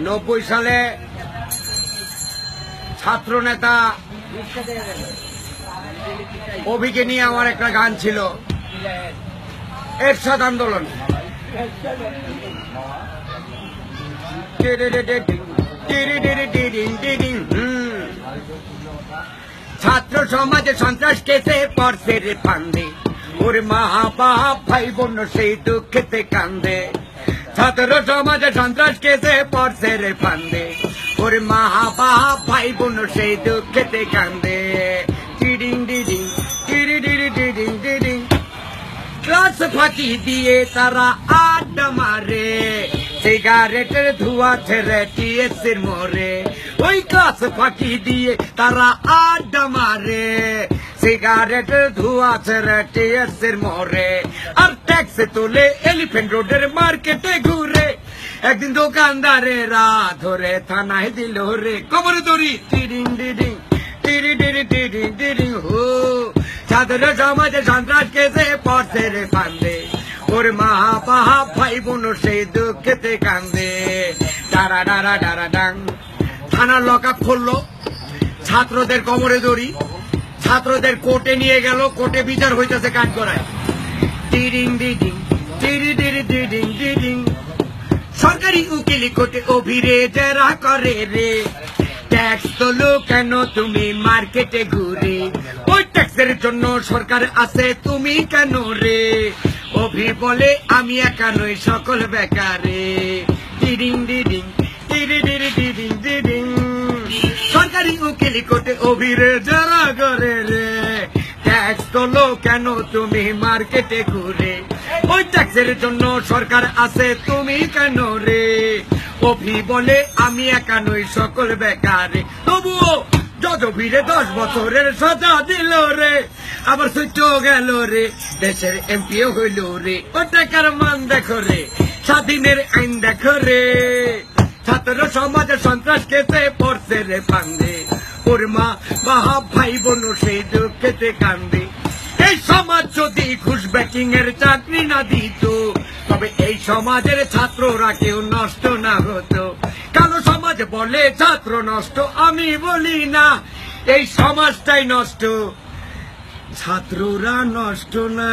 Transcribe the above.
90 সালে ছাত্র নেতা অভিকে নিয়ে আমার একটা গান ছিল, এরশাদ আন্দোলন। ছাত্র সমাজে সন্ত্রাস কেসে পড়ছে রে ফান্দে, ওর মা বাপ ভাই বোন সেই দুঃখেতে কান্দে। ছাত্র সমাজে সন্ত্রাস কেসে পড়ছে রে ফান্দে, ওর মা বাপ ভাই বোন সেই দুঃখেতে কান্দে। টিডিং ডিডিং টিরি ডিরি ডিডিং ডিডিং, ক্লাস ফাঁকি দিয়ে তারা আড্ডা মারে, সিগারেটের ধোঁয়া ছেড়ে টিএসির মোড়ে। ওই ক্লাস ফাঁকি দিয়ে তারা আড্ডা মারে, সিগারেটের ধোঁয়া ছেড়ে টিএসির মোড়ে। আর ট্যাক্সে তোলে এলিফ্যান্ট রোডের মার্কেটে ঘুরে। একদিন দোকানদারেরা ধরে থানায় দিল রে কবরে দড়ি। টিডিং ডিডিং টিরি ডিরি টিডিং ডিডিং হো, ছাত্র সমাজে সন্ত্রাস কেসে পড়ছে রে ফান্দে, ওর মা বাপ ভাই বোন সেই দুঃখেতে কান্দে। ডারা ডারা ডারা ডাং, থানার লকআপ খুললো, ছাত্রদের কোমরে দড়ি, ছাত্রদের কোর্টে নিয়ে গেল, কোর্টে বিচার হইতেছে কাজ করায়। টিডিং ডিডিং টিরি ডিরি ডিডিং ডিডিং, সরকারি উকিলি কোর্টে অভিরে জেরা করে রে। ট্যাক্স তোলো কেন তুমি মার্কেটে ঘুরে, ওই ট্যাক্সের জন্য সরকার আছে তুমি কেন রে। অভি বলে আমি একা নই সকল বেকারে। ডিডিং ডিডিং টিরি ডিরি ডিডিং ডিডিং, সরকারি উকিলি কোর্টে অভিরে যারা করে রে। ট্যাক্স তোলো কেন তুমি মার্কেটে ঘুরে, ওই ট্যাক্সের জন্য সরকার আছে তুমি কেন রে। অভি বলে আমি একা নই সকল বেকারে। তবুও জজ ভিড়ে 10 বছরের সাজা দিল রে, আবার সহ্য গেল রে, দেশের এমপিও হইল রে। ও টাকার মান দেখো রে, স্বাধীনের আইন দেখো রে। ছাত্র সমাজে সন্ত্রাস কেসে পড়ছে রে ফান্দে, ওর মা বাপ ভাই বোন সেই দুঃখেতে কান্দে। এই সমাজ যদি ঘুষ ব্যাকিং এর চাকরি না দিত, তবে এই সমাজের ছাত্ররা কেউ নষ্ট না হতো। কালো সমাজ বলে ছাত্র নষ্ট, আমি বলি না, এই সমাজটাই নষ্ট, ছাত্ররা নষ্ট না।